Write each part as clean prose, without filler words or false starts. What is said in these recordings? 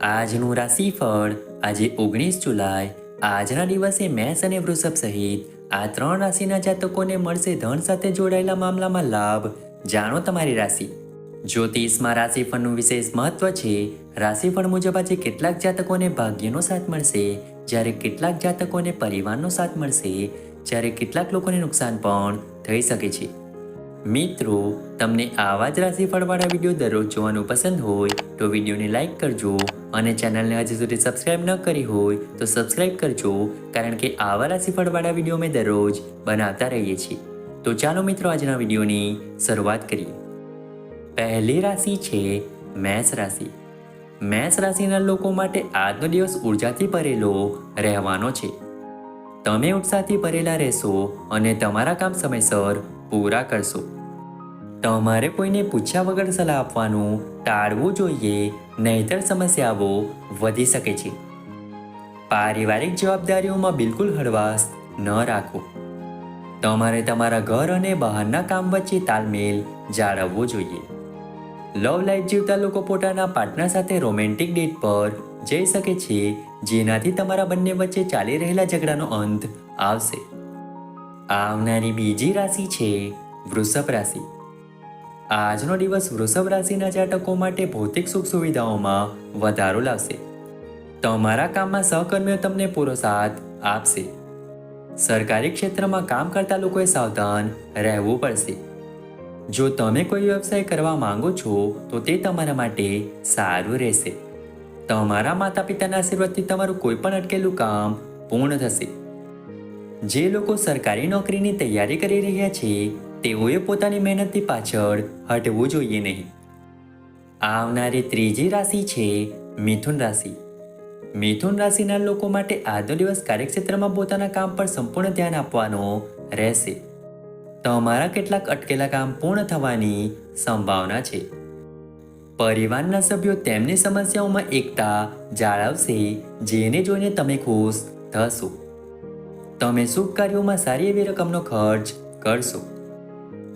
આજનું રાશિફળ આજે 19 જુલાઈ આજના દિવસે મેષ અને વૃષભ સહિત આ 3 રાશિના જાતકોને મળશે ધન સાથે જોડાયેલા મામલામાં લાભ. જાણો તમારી રાશિ. જ્યોતિષમાં રાશિફળનું વિશેષ મહત્વ છે. રાશિફળ મુજબ આજે કેટલાક જાતકોને ભાગ્યનો સાથ મળશે, જ્યારે કેટલાક જાતકોને પરિવારનો સાથ મળશે, જ્યારે કેટલાક લોકોને નુકસાન પણ થઈ શકે છે. મિત્રો, તમને આવા જ રાશિફળવાળા વિડીયો દરરોજ જોવાનું પસંદ હોય તો વિડીયોને લાઈક કરજો અને ચેનલને હજી સુધી સબસ્ક્રાઇબ ન કરી હોય તો સબસ્ક્રાઇબ કરજો, કારણ કે આવા રાશિફળવાળા વિડીયો અમે દરરોજ બનાવતા રહીએ છીએ. તો ચાલો મિત્રો, આજના વિડીયોની શરૂઆત કરીએ. પહેલી રાશિ છે મેષ રાશિ. મેષ રાશિના લોકો માટે આજનો દિવસ ઉર્જાથી ભરેલો રહેવાનો છે. તમે ઉત્સાહથી ભરેલા રહેશો અને તમારા કામ સમયસર પૂરા કરશો. તમારે કોઈને પૂછ્યા વગર સલાહ આપવાનું ટાળવું જોઈએ, નહીંતર સમસ્યાઓ વધી શકે છે. પારિવારિક જવાબદારીઓમાં બિલકુલ હળવાશ ન રાખો. તમારે તમારા ઘર અને બહારના કામ વચ્ચે તાલમેલ જાળવવો જોઈએ. લવ લાઈફ જીવતા લોકો પોતાના પાર્ટનર સાથે રોમેન્ટિક ડેટ પર જઈ શકે છે, જેનાથી તમારા બંને વચ્ચે ચાલી રહેલા ઝઘડાનો અંત આવશે. આવનારી બીજી રાશિ છે વૃષભ રાશિ. આજનો દિવસ વૃષભ રાશિના જાતકો માટે ભૌતિક સુખ સુવિધાઓમાં વધારો લાવશે. તમારા કામમાં સહકર્મીઓ તમને પૂરો સાથ આપશે. સરકારી ક્ષેત્રમાં કામ કરતા લોકોએ સાવધાન રહેવું પડશે. જો તમે કોઈ વ્યવસાય કરવા માંગો છો તો તે તમારા માટે સારું રહેશે. તમારા માતા પિતાના આશીર્વાદથી તમારું કોઈ પણ અટકેલું કામ પૂર્ણ થશે. જે લોકો સરકારી નોકરીની તૈયારી કરી રહ્યા છે તેઓએ પોતાની મહેનતથી પાછળ હટવું જોઈએ નહીં. આવનારી ત્રીજી રાશિ છે મિથુન રાશિ. મિથુન રાશિના લોકો માટે આજનો દિવસ કાર્યક્ષેત્રમાં પોતાના કામ પર સંપૂર્ણ ધ્યાન આપવાનો રહેશે. તમારા કેટલાક અટકેલા કામ પૂર્ણ થવાની સંભાવના છે. પરિવારના સભ્યો તેમની સમસ્યાઓમાં એકતા જાળવશે, જેને જોઈને તમે ખુશ થશો. તમે શુભ કાર્યોમાં સારી એવી રકમનો ખર્ચ કરશો.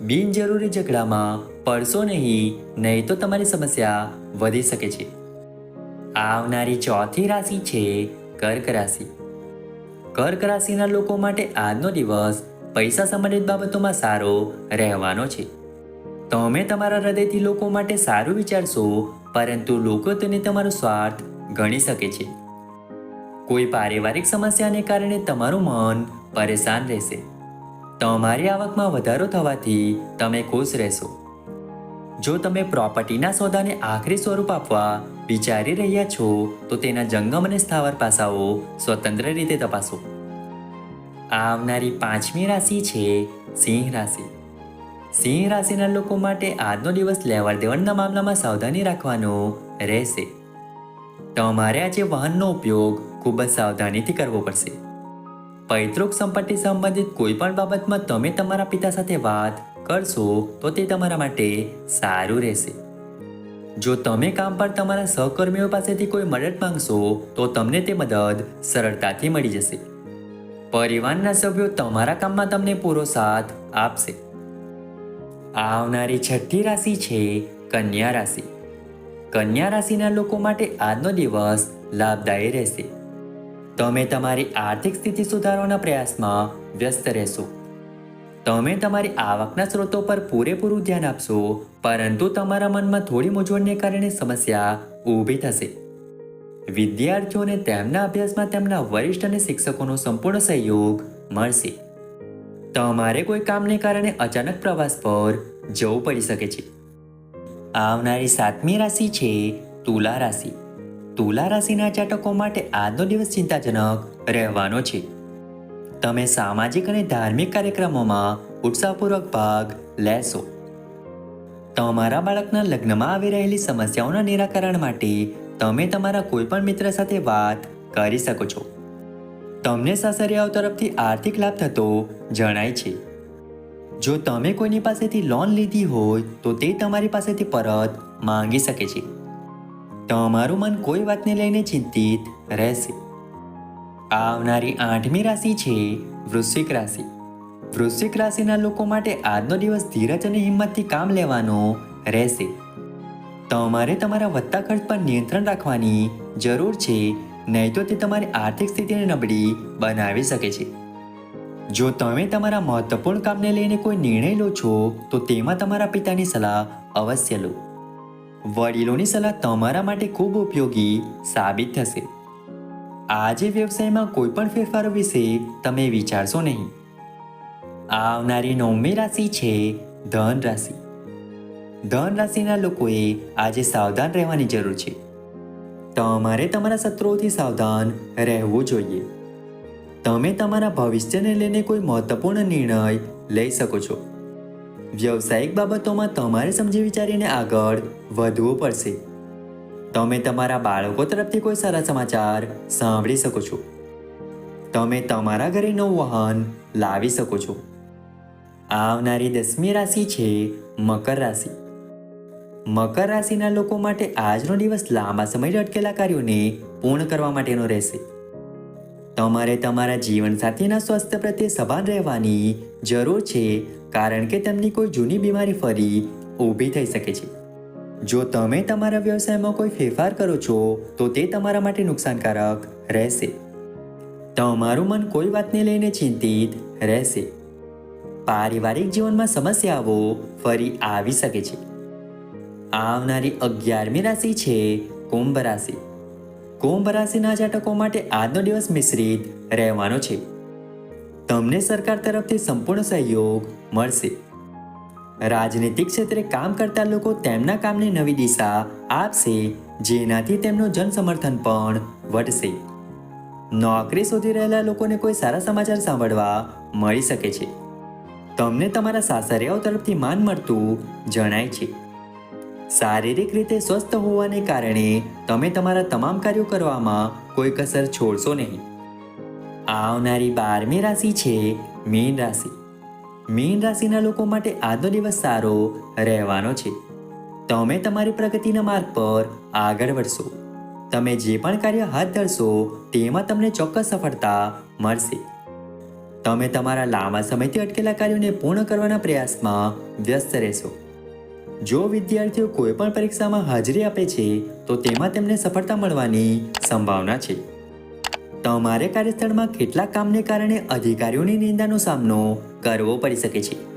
બિનજરૂરી ઝઘડામાં પડશો નહીં તો તમારી સમસ્યા વધી શકે છે. આવનારી ચોથી રાશિ છે કર્ક રાશિ. કર્ક રાશિના લોકો માટે આજનો દિવસ પૈસા સંબંધિત બાબતોમાં સારો રહેવાનો છે. તમે તમારા હૃદયથી લોકો માટે સારું વિચારશો, પરંતુ લોકો તેને તમારો સ્વાર્થ ગણી શકે છે. કોઈ પારિવારિક સમસ્યાને કારણે તમારું મન પરેશાન રહેશે. તમારી આવકમાં વધારો થવાથી તમે ખુશ રહેશો. જો તમે પ્રોપર્ટીના સોદાને આખરી સ્વરૂપ આપવા વિચારી રહ્યા છો તો તેના જંગમ અને સ્થાવર પાસાઓ સ્વતંત્ર રીતે તપાસો. આવનારી પાંચમી રાશિ છે સિંહ રાશિ. સિંહ રાશિના લોકો માટે આજનો દિવસ લેવડ દેવડના મામલામાં સાવધાની રાખવાનો રહેશે. તમારે આજે વાહનનો ઉપયોગ ખૂબ જ સાવધાનીથી કરવો પડશે. પૈતૃક સંપત્તિ સંબંધિત કોઈ પણ બાબતમાં તમે તમારા પિતા સાથે વાત કરશો તો તે તમારા માટે સારું રહેશે. જો તમે કામ પર તમારા સહકર્મીઓ પાસેથી કોઈ મદદ માંગશો તો તમને તે મદદ સરળતાથી મળી જશે. પરિવારના સભ્યો તમારા કામમાં તમને પૂરો સાથ આપશે. આવનારી છઠ્ઠી રાશિ છે કન્યા રાશિ. કન્યા રાશિના લોકો માટે આજનો દિવસ લાભદાયી રહેશે. તમે તમારી આર્થિક સ્થિતિ સુધારવાના પ્રયાસમાં વ્યસ્ત રહેશો. તમે તમારી આવકના સ્ત્રોતો પર પૂરેપૂરું ધ્યાન આપશો, પરંતુ તમારા મનમાં થોડી મૂંઝવણને કારણે સમસ્યા ઊભી થશે. વિદ્યાર્થીઓને તેમના અભ્યાસમાં તેમના વરિષ્ઠ અને શિક્ષકોનો સંપૂર્ણ સહયોગ મળશે. તમારે કોઈ કામને કારણે અચાનક પ્રવાસ પર જવું પડી શકે છે. આવનારી સાતમી રાશિ છે તુલા રાશિ. તુલા રાશિના જાતકો માટે આજનો દિવસ ચિંતાજનક રહેવાનો છે. તમે સામાજિક અને ધાર્મિક કાર્યક્રમોમાં ઉત્સાહપૂર્વક ભાગ લેશો. તમારા બાળકના લગ્નમાં આવી રહેલી સમસ્યાઓના નિરાકરણ માટે તમે તમારા કોઈ પણ મિત્ર સાથે વાત કરી શકો છો. તમને સાસરિયાઓ તરફથી આર્થિક લાભ થતો જણાય છે. જો તમે કોઈની પાસેથી લોન લીધી હોય તો તે તમારી પાસેથી પરત માંગી શકે છે. તમારું મન કોઈ વાતને લઈને ચિંતિત રહેશે. આવનારી આઠમી રાશિ છે વૃશ્ચિક રાશિ. વૃશ્ચિક રાશિના લોકો માટે આજનો દિવસ ધીરજ અને હિંમતથી કામ લેવાનો રહેશે. તમારે તમારા વધતા ખર્ચ પર નિયંત્રણ રાખવાની જરૂર છે, નહીં તો તે તમારી આર્થિક સ્થિતિને નબળી બનાવી શકે છે. જો તમે તમારા મહત્વપૂર્ણ કામને લઈને કોઈ નિર્ણય લો છો તો તેમાં તમારા પિતાની સલાહ અવશ્ય લો. વડીલોની સલાહ તમારા માટે ખૂબ ઉપયોગી સાબિત થશે. આજે વ્યવસાયમાં કોઈ પણ ફેરફારો વિશે તમે વિચારશો નહીં. આવનારી 9મી રાશિ છે ધન રાશિ. ધન રાશિના લોકોએ આજે સાવધાન રહેવાની જરૂર છે. તમારે તમારા શત્રુઓથી સાવધાન રહેવું જોઈએ. તમે તમારા ભવિષ્યને લઈને કોઈ મહત્વપૂર્ણ નિર્ણય લઈ શકો છો. વ્યવસાયિક બાબતોમાં તમારે સમજી વિચારીને આગળ વધવું પડશે. તમે તમારા બાળકો તરફથી કોઈ સારા સમાચાર સાંભળી શકો છો. તમે તમારા ઘરે નવું વાહન લાવી શકો છો. આવનારી 10મી રાશિ છે મકર રાશિ. મકર રાશિના લોકો માટે આજનો દિવસ લાંબા સમયથી અટકેલા કાર્યોને પૂર્ણ કરવા માટેનો રહેશે. તમારે તમારા જીવનસાથીના સ્વાસ્થ્ય પ્રત્યે સભાન રહેવાની જરૂર છે, કારણ કે તેમની કોઈ જૂની બીમારી ફરી ઊભી થઈ શકે છે. જો તમે તમારા વ્યવસાયમાં કોઈ ફેરફાર કરો છો તો તે તમારા માટે નુકસાનકારક રહેશે. તમારું મન કોઈ વાતને લઈને ચિંતિત રહેશે. પારિવારિક જીવનમાં સમસ્યાઓ ફરી આવી શકે છે. આવનારી 11મી રાશિ છે કુંભ રાશિ. કુંભ રાશિના જાતકો માટે આજનો દિવસ મિશ્રિત રહેવાનો છે. તમને સરકાર તરફથી સંપૂર્ણ સહયોગ મળશે. રાજનીતિક ક્ષેત્રે કામ કરતા લોકો તેમના કામને નવી દિશા આપશે, જેનાથી તેમનું જનસમર્થન પણ વધશે. નોકરી શોધી રહેલા લોકોને કોઈ સારા સમાચાર સાંભળવા મળી શકે છે. તમને તમારા સાસરિયાઓ તરફથી માન મળતું જણાય છે. શારીરિક રીતે સ્વસ્થ હોવાને કારણે તમે તમારા તમામ કાર્યો કરવામાં કોઈ કસર છોડશો નહીં. આવનારી 12મી રાશિ છે મીન રાશિ. મીન રાશિના લોકો માટે આજનો દિવસ સારો રહેવાનો છે. તમે તમારી પ્રગતિના માર્ગ પર આગળ વધશો. તમે જે પણ કાર્ય હાથ ધરશો તેમાં તમને ચોક્કસ સફળતા મળશે. તમે તમારા લાંબા સમયથી અટકેલા કાર્યોને પૂર્ણ કરવાના પ્રયાસમાં વ્યસ્ત રહેશો. જો વિદ્યાર્થીઓ કોઈ પણ પરીક્ષામાં હાજરી આપે છે તો તેમાં તેમને સફળતા મળવાની સંભાવના છે. તમારે કાર્યસ્થળમાં કેટલાક કામને કારણે અધિકારીઓની નિંદાનો સામનો કરવો પડી શકે છે.